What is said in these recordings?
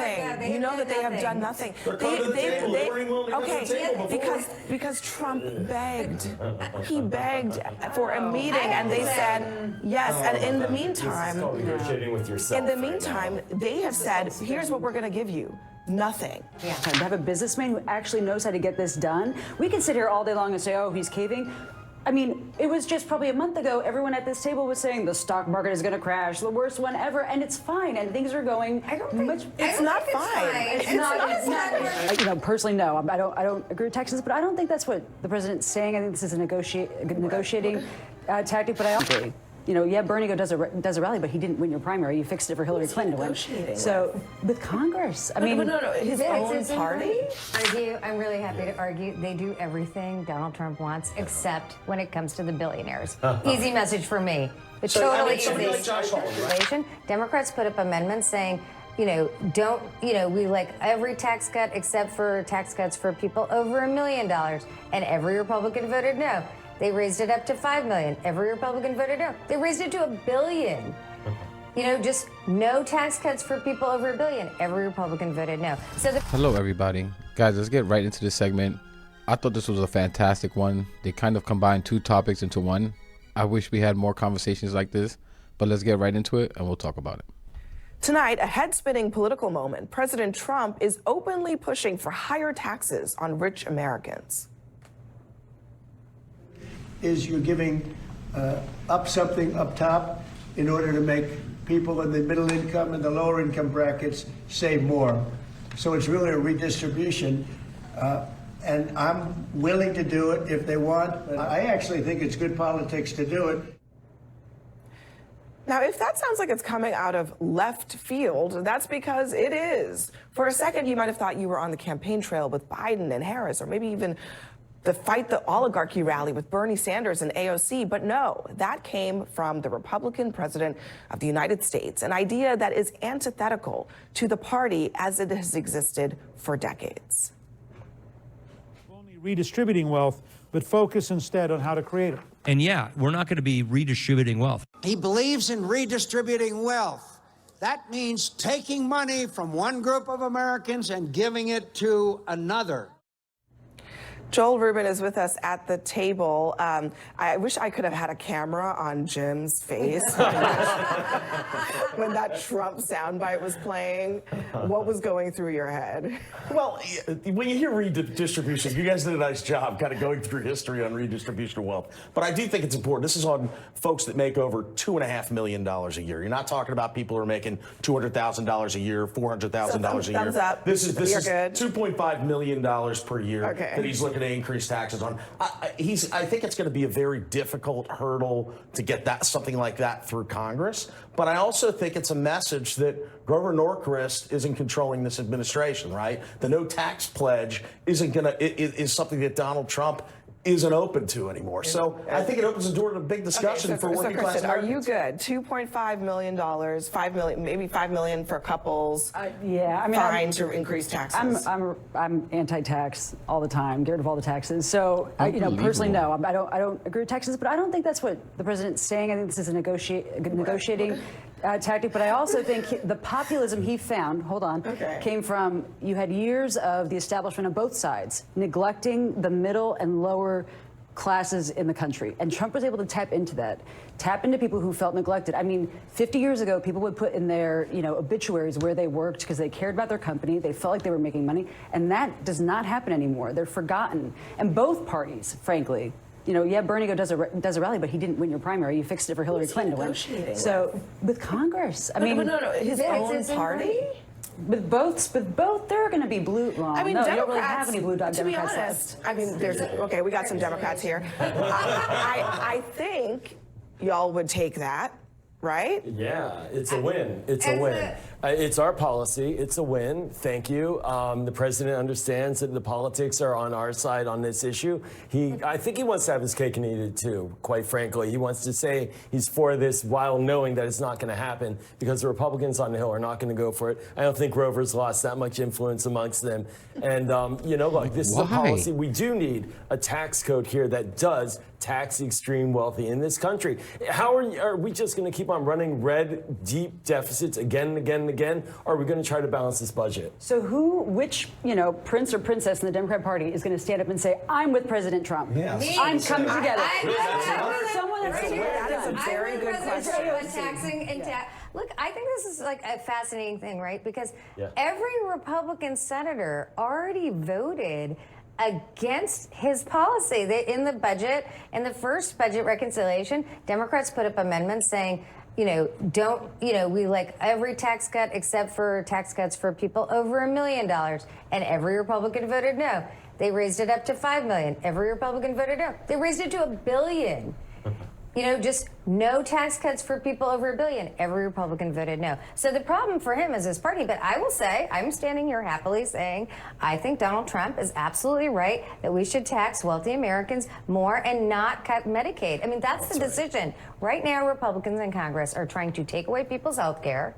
nothing. You know that they have done nothing. Because Trump begged. He begged for a meeting, and they said yes. And in the meantime, they have said, here's what we're going to give you. Nothing. Yeah. To have a businessman who actually knows how to get this done. We can sit here all day long and say, oh, he's caving. I mean, it was just probably a month ago, everyone at this table was saying the stock market is going to crash, the worst one ever, and it's fine, and things are going It's not fine. It's not. You know, personally, no, I don't agree with Texans, but I don't think that's what the president's saying. I think this is a negotiating tactic, but I also, you know, yeah, Bernie does a rally, but he didn't win your primary. You fixed it for Hillary Clinton to win. So with Congress, I mean, no, his own party. I'm really happy to argue they do everything Donald Trump wants, except when it comes to the billionaires. Easy message for me. It's totally easy. Democrats put up amendments saying, you know, we like every tax cut except for tax cuts for people over $1 million, and every Republican voted no. They raised it up to $5 million. Every Republican voted no. They raised it to $1 billion. You know, just no tax cuts for people over $1 billion. Every Republican voted no. So hello, everybody. Guys, let's get right into this segment. I thought this was a fantastic one. They kind of combined two topics into one. I wish we had more conversations like this, but let's get right into it and we'll talk about it. Tonight, a head-spinning political moment. President Trump is openly pushing for higher taxes on rich Americans. Is you're giving up something up top in order to make people in the middle income and the lower income brackets save more. So it's really a redistribution. And I'm willing to do it if they want. But I actually think it's good politics to do it. Now, if that sounds like it's coming out of left field, that's because it is. For a second, you might have thought you were on the campaign trail with Biden and Harris, or maybe even the Fight the Oligarchy rally with Bernie Sanders and AOC. But no, that came from the Republican president of the United States, an idea that is antithetical to the party as it has existed for decades. Only redistributing wealth, but focus instead on how to create it. And yeah, we're not going to be redistributing wealth. He believes in redistributing wealth. That means taking money from one group of Americans and giving it to another. Joel Rubin is with us at the table. I wish I could have had a camera on Jim's face when that Trump soundbite was playing. What was going through your head? Well, when you hear redistribution, you guys did a nice job kind of going through history on redistribution of wealth. But I do think it's important. This is on folks that make over $2.5 million a year. You're not talking about people who are making $200,000 a year, $400,000 a year. Thumbs up. This is $2.5 million per year that he's looking to increase taxes on. I think it's going to be a very difficult hurdle to get something like that through Congress. But I also think it's a message that Grover Norquist isn't controlling this administration, right? The no tax pledge is something that Donald Trump isn't open to anymore. So I think it opens the door to a big discussion for working class Americans. Are you good? $2.5 million, $5 million, maybe $5 million for couples. Yeah, I mean, fine to increase taxes. I'm anti-tax all the time. Get rid of all the taxes. So you know, personally, no, I don't agree with Texans, but I don't think that's what the president's saying. I think this is a negotiating tactic, but I also think the populism he found, came from, you had years of the establishment on both sides neglecting the middle and lower classes in the country. And Trump was able to tap into people who felt neglected. I mean, 50 years ago, people would put in their, obituaries where they worked because they cared about their company. They felt like they were making money. And that does not happen anymore. They're forgotten. And both parties, frankly, yeah, Bernie does a rally, but he didn't win your primary. You fixed it for Hillary Clinton to win. So with Congress, I mean, his own party. With both, they're going to be blue. Well, I mean, no, Democrats, you don't really have any blue dog Democrats honest, left. I mean, we got some Democrats here. I think y'all would take that, right? Yeah, it's a win. It's a win. It's our policy. It's a win. Thank you. The president understands that the politics are on our side on this issue. I think he wants to have his cake and eat it too, quite frankly. He wants to say he's for this while knowing that it's not going to happen because the Republicans on the Hill are not going to go for it. I don't think Grover's lost that much influence amongst them. And, look, this is a policy. We do need a tax code here that does tax the extreme wealthy in this country. How are we just going to keep on on running red, deep deficits again and again and again? Or are we going to try to balance this budget? So which prince or princess in the Democrat Party is going to stand up and say, I'm with President Trump? Yeah. I'm coming together. Someone that is a very good question. Look, I think this is like a fascinating thing, right? Because every Republican senator already voted against his policy. In the budget, in the first budget reconciliation, Democrats put up amendments saying, we like every tax cut except for tax cuts for people over $1 million. And every Republican voted no. They raised it up to $5 million. Every Republican voted no. They raised it to $1 billion. Just no tax cuts for people over $1 billion. Every Republican voted no. So the problem for him is his party. But I will say, I'm standing here happily saying, I think Donald Trump is absolutely right that we should tax wealthy Americans more and not cut Medicaid. I mean, that's the decision. Right now, Republicans in Congress are trying to take away people's health care,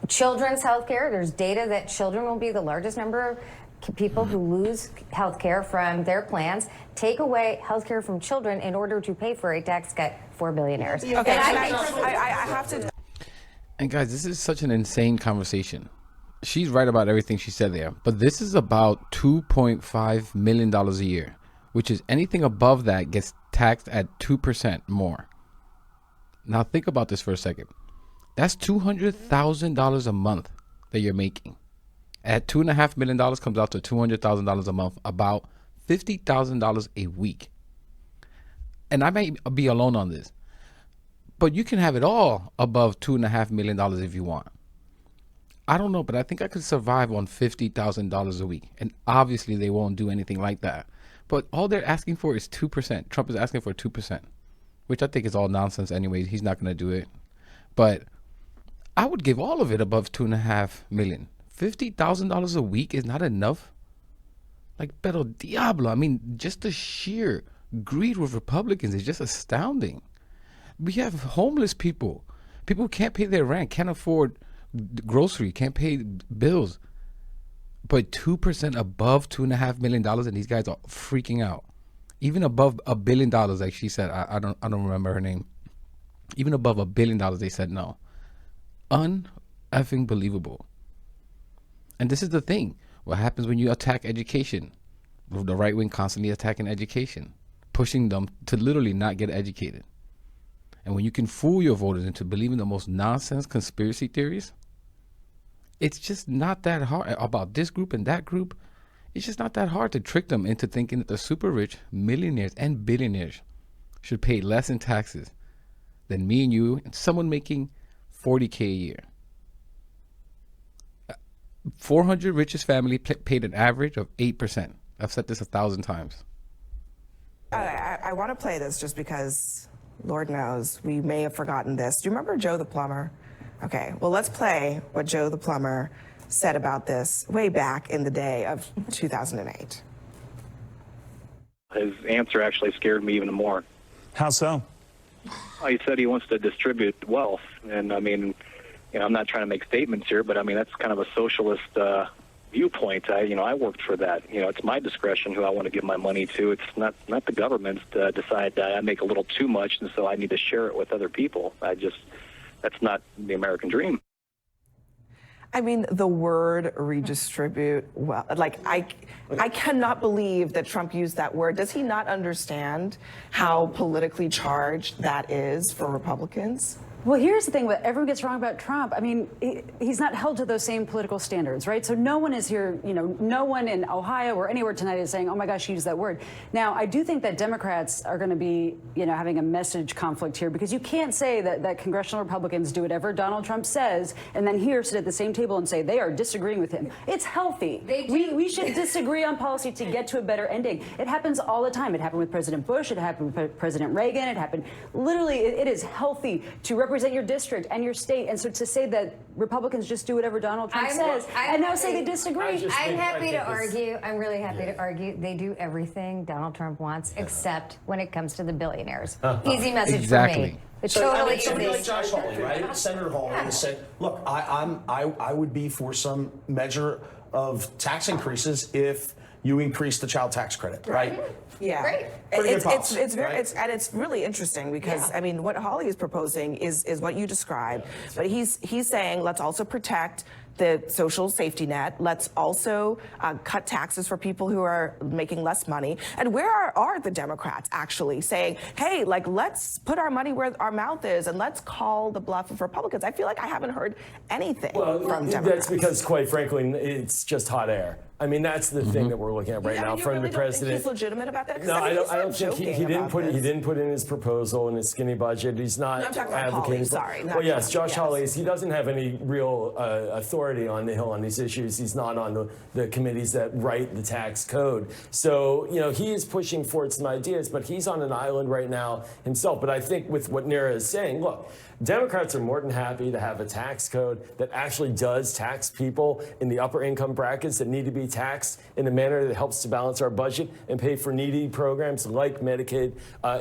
children's health care. There's data that children will be the largest number of people who lose health care from their plans, take away health care from children in order to pay for a tax cut for billionaires. Okay, I have to. And guys, this is such an insane conversation. She's right about everything she said there, but this is about $2.5 million a year, which is anything above that gets taxed at 2% more. Now think about this for a second. That's $200,000 a month that you're making. At $2.5 million comes out to $200,000 a month, about $50,000 a week. And I may be alone on this, but you can have it all above $2.5 million if you want. I don't know, but I think I could survive on $50,000 a week. And obviously they won't do anything like that. But all they're asking for is 2%. Trump is asking for 2%, which I think is all nonsense anyways. He's not going to do it. But I would give all of it above $2.5 million. $50,000 a week is not enough. Like, pero diablo. I mean, just the sheer greed with Republicans is just astounding. We have homeless people. People who can't pay their rent, can't afford grocery, can't pay bills. But 2% above $2.5 million, and these guys are freaking out. Even above $1 billion, like she said, I don't remember her name. Even above $1 billion, they said no. Un-effing believable. And this is the thing. What happens when you attack education? The right wing constantly attacking education, pushing them to literally not get educated. And when you can fool your voters into believing the most nonsense conspiracy theories, it's just not that hard about this group and that group. It's just not that hard to trick them into thinking that the super rich millionaires and billionaires should pay less in taxes than me and you and someone making $40K a year. 400 richest family paid an average of 8%. I've said this 1,000 times. I want to play this just because, Lord knows, we may have forgotten this. Do you remember Joe the plumber? Okay, well, let's play what Joe the plumber said about this way back in the day of 2008. His answer actually scared me even more. How so? He said he wants to distribute wealth, and I mean, I'm not trying to make statements here, but I mean that's kind of a socialist viewpoint. I worked for that. It's my discretion who I want to give my money to. It's not the government's to decide that I make a little too much, and so I need to share it with other people. That's not the American dream. I mean, the word redistribute, well, like I cannot believe that Trump used that word. Does he not understand how politically charged that is for Republicans? Well, here's the thing, what everyone gets wrong about Trump, I mean, he's not held to those same political standards, right? So no one is here, no one in Ohio or anywhere tonight is saying, oh my gosh, he used that word. Now, I do think that Democrats are going to be, having a message conflict here, because you can't say that congressional Republicans do whatever Donald Trump says and then here sit at the same table and say they are disagreeing with him. It's healthy. We should disagree on policy to get to a better ending. It happens all the time. It happened with President Bush. It happened with President Reagan. It happened, literally, it is healthy to represent your district and your state, and so to say that Republicans just do whatever Donald Trump says and now say they disagree. I'm happy to argue. I'm really happy to argue. They do everything Donald Trump wants, except when it comes to the billionaires. Easy message for me. It's totally easy. Somebody like Josh Hawley, right? Senator Hawley said, "Look, I would be for some measure of tax increases if you increase the child tax credit, right? Yeah, Great. Pretty good policy, it's very right? and it's really interesting because I mean what Holly is proposing is what you described, but he's saying let's also protect the social safety net. Let's also cut taxes for people who are making less money. And where are the Democrats actually saying, hey, like let's put our money where our mouth is and let's call the bluff of Republicans? I feel like I haven't heard anything from Democrats. That's because, quite frankly, it's just hot air. I mean, that's the thing that we're looking at right now you from really the don't president. think he's legitimate about that? No, I don't think he didn't put it. He didn't put in his proposal in his skinny budget. He's not I'm talking about advocating. Hawley, sorry, not Well, yes, Trump, Josh Hawley. He doesn't have any real authority on the Hill on these issues. He's not on the committees that write the tax code. So he is pushing forward some ideas, but he's on an island right now himself. But I think with what Nira is saying, look, Democrats are more than happy to have a tax code that actually does tax people in the upper income brackets that need to be taxed in a manner that helps to balance our budget and pay for needy programs like Medicaid,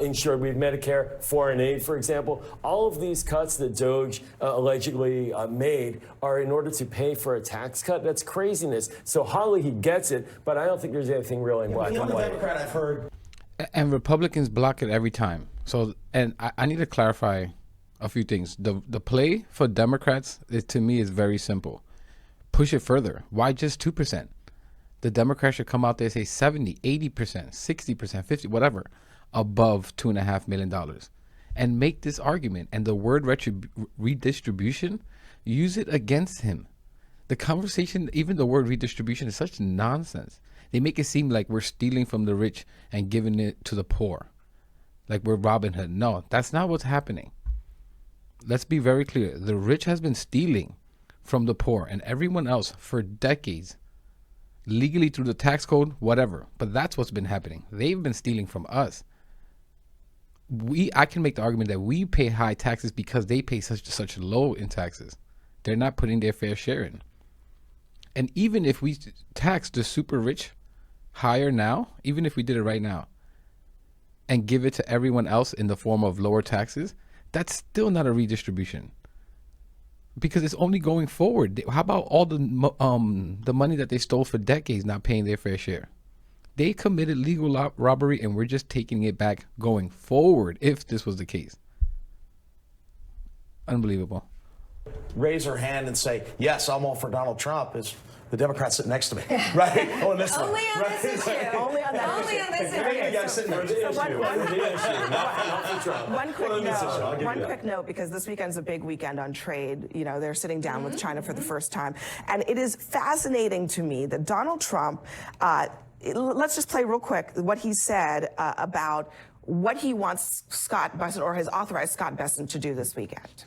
insured. We have Medicare, foreign aid, for example. All of these cuts that DOJ allegedly made are in order to pay for a tax cut. That's craziness. So Hawley, he gets it, but I don't think there's anything really in black and white. Democrat I've heard. And Republicans block it every time. So, and I need to clarify a few things. The play for Democrats, to me, is very simple. Push it further. Why just 2%? The Democrats should come out there and say 70, 80%, 60%, 50, whatever, above $2.5 million. And make this argument. And the word redistribution, use it against him. The conversation, even the word redistribution, is such nonsense. They make it seem like we're stealing from the rich and giving it to the poor. Like we're Robin Hood. No, that's not what's happening. Let's be very clear. The rich has been stealing from the poor and everyone else for decades, legally through the tax code, whatever. But that's what's been happening. They've been stealing from us. I can make the argument that we pay high taxes because they pay such low in taxes. They're not putting their fair share in. And even if we tax the super rich higher now, even if we did it right now, and give it to everyone else in the form of lower taxes, that's still not a redistribution because it's only going forward. How about all the money that they stole for decades not paying their fair share? They committed legal robbery and we're just taking it back going forward if this was the case. Unbelievable. Raise her hand and say, yes, I'm all for Donald Trump, is the Democrat sitting next to me, right? On this one. Only on this issue. Only on that Only issue. on this Maybe you issue. guys sitting there. One quick note, because this weekend's a big weekend on trade. They're sitting down with China for the first time. And it is fascinating to me that Donald Trump, let's just play real quick what he said about what he wants Scott Bessent or has authorized Scott Bessent to do this weekend.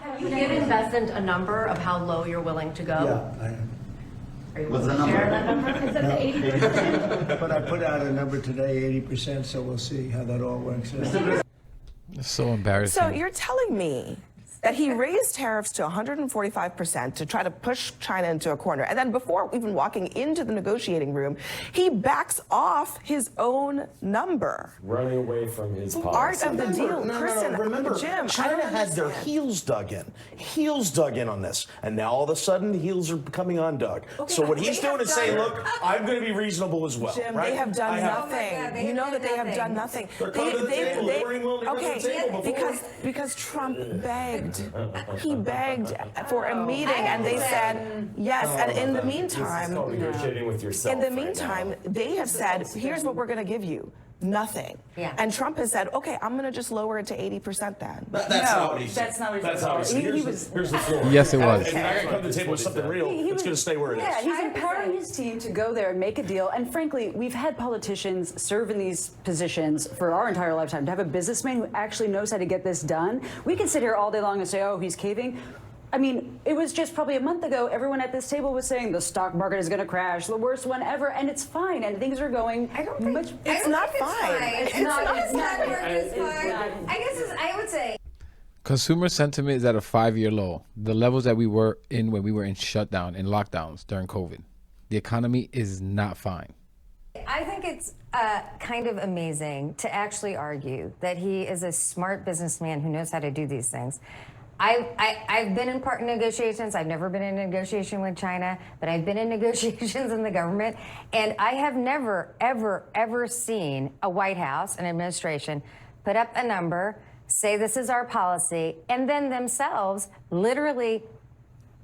Have you given Bessent a number of how low you're willing to go? Yeah, I am. Are you willing to share that number? Is it the 80%? But I put out a number today, 80%, so we'll see how that all works out. It's so embarrassing. So you're telling me that he raised tariffs to 145% to try to push China into a corner. And then before even walking into the negotiating room, he backs off his own number. Running away from his policy. Art of the deal. Kristen, remember, Jim, China had their heels dug in on this. And now all of a sudden, the heels are becoming undug. Okay, so what they he's doing have is saying, look, I'm going to be reasonable as well. Jim, right? they have done nothing. Oh my God, You know that they have done nothing. They're coming to the table. They weren't willing to come to the table before. Because Trump begged. He begged for a meeting, and they said yes. And in the meantime, Negotiating with yourself. in the meantime, they have said, here's what we're going to give you. Nothing. Yeah. And Trump has said, okay, I'm going to just lower it to 80% then. That's not what he said. That's not what he That's said. not what he said. Here's the floor. Yes, it was. And now you come to the table with something real. It's going to stay where it is. Yeah, he's empowering his team to go there and make a deal. And frankly, we've had politicians serve in these positions for our entire lifetime. To have a businessman who actually knows how to get this done, we can sit here all day long and say, oh, he's caving. I mean, it was just probably a month ago, everyone at this table was saying the stock market is going to crash, the worst one ever, and it's fine, and things are going much. It's not fine. It's not fine. I guess I would say. Consumer sentiment is at a 5-year low. The levels that we were in when we were in shutdown, in lockdowns during COVID. The economy is not fine. I think it's kind of amazing to actually argue that he is a smart businessman who knows how to do these things. I've been in part in negotiations. I've never been in a negotiation with China, but I've been in negotiations in the government. And I have never, ever, ever seen a White House, an administration, put up a number, say this is our policy, and then themselves literally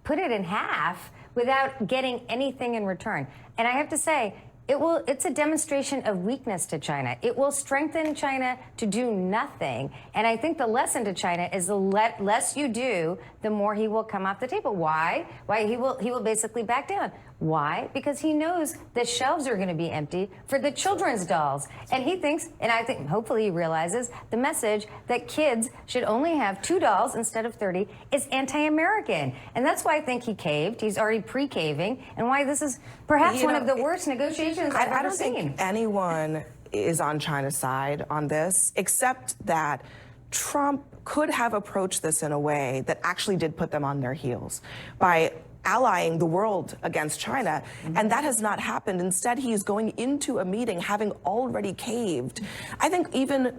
put it in half without getting anything in return. And I have to say, it's a demonstration of weakness to China. It will strengthen China to do nothing. And I think the lesson to China is the less you do, the more he will come off the table. Why? Why he will basically back down. Why? Because he knows the shelves are going to be empty for the children's dolls. And he thinks, and I think hopefully he realizes, the message that kids should only have 2 dolls instead of 30 is anti-American. And that's why I think he caved. He's already pre-caving. And why this is perhaps one of the worst negotiations I've ever seen. I don't think anyone is on China's side on this, except that Trump could have approached this in a way that actually did put them on their heels by allying the world against China, and that has not happened. Instead, he is going into a meeting having already caved. I think even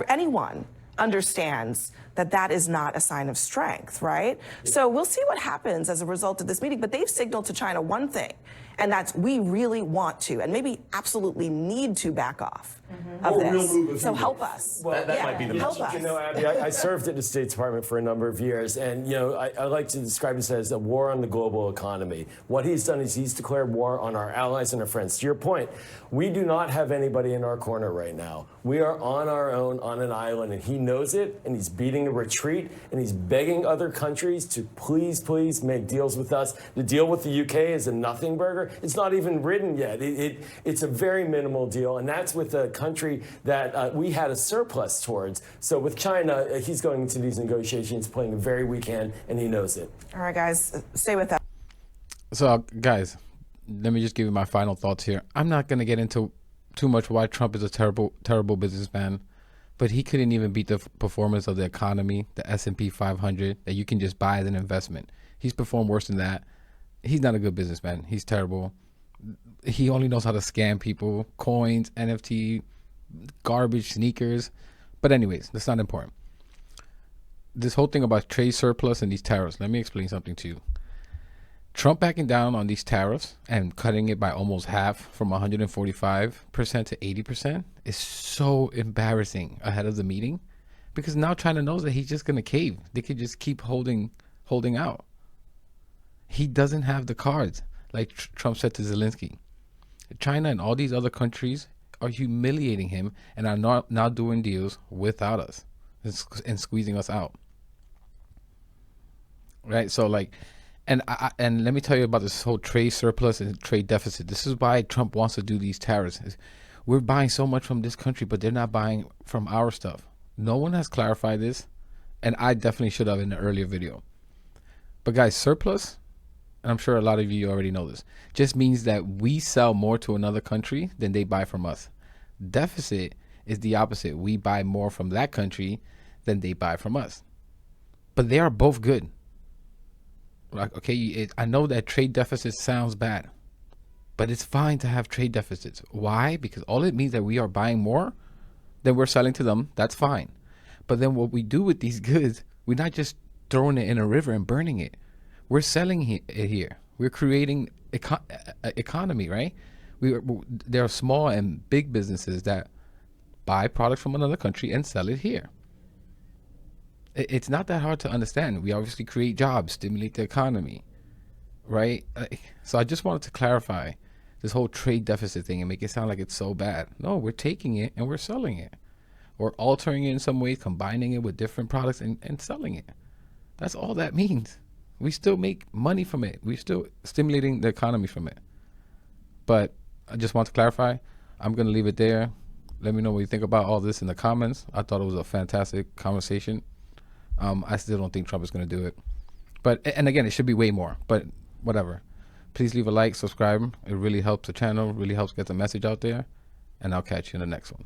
anyone understands that that is not a sign of strength, right? So we'll see what happens as a result of this meeting, but they've signaled to China one thing, and that's we really want to, and maybe absolutely need to back off of this. So help us. Well, that might be the help us. You know, Abby, I served at the State Department for a number of years, and, you know, I like to describe this as a war on the global economy. What he's done is he's declared war on our allies and our friends. To your point, we do not have anybody in our corner right now. We are on our own on an island, and he knows it, and he's beating a retreat, and he's begging other countries to please, please make deals with us. The deal with the UK is a nothing burger. It's not even written yet. It's a very minimal deal, and that's with a country that we had a surplus towards. So with China, he's going into these negotiations playing a very weak hand, and he knows it. All right, guys, stay with that. So, guys, let me just give you my final thoughts here. I'm not going to get into too much why Trump is a terrible, terrible businessman, but he couldn't even beat the performance of the economy, the S&P 500, that you can just buy as an investment. He's performed worse than that. He's not a good businessman. He's terrible. He only knows how to scam people, coins, NFT, garbage, sneakers. But anyways, that's not important. This whole thing about trade surplus and these tariffs, let me explain something to you. Trump backing down on these tariffs and cutting it by almost half from 145% to 80% is so embarrassing ahead of the meeting, because now China knows that he's just going to cave. They could just keep holding out. He doesn't have the cards, like Trump said to Zelensky. China and all these other countries are humiliating him and are now doing deals without us and squeezing us out. Right? So like, and let me tell you about this whole trade surplus and trade deficit. This is why Trump wants to do these tariffs. We're buying so much from this country, but they're not buying from our stuff. No one has clarified this, and I definitely should have in an earlier video. But guys, surplus, and I'm sure a lot of you already know this, just means that we sell more to another country than they buy from us. Deficit is the opposite. We buy more from that country than they buy from us. But they are both good. Like, okay, I know that trade deficit sounds bad, but it's fine to have trade deficits. Why? Because all it means that we are buying more than we're selling to them. That's fine. But then what we do with these goods, we're not just throwing it in a river and burning it. We're selling it here. We're creating economy, right? There are small and big businesses that buy products from another country and sell it here. It's not that hard to understand. We obviously create jobs, stimulate the economy, right? So I just wanted to clarify this whole trade deficit thing and make it sound like it's so bad. No, we're taking it and we're selling it. Or altering it in some ways, combining it with different products and selling it. That's all that means. We still make money from it. We're still stimulating the economy from it. But I just want to clarify, I'm going to leave it there. Let me know what you think about all this in the comments. I thought it was a fantastic conversation. I still don't think Trump is going to do it. And again, it should be way more, but whatever. Please leave a like, subscribe. It really helps the channel, really helps get the message out there. And I'll catch you in the next one.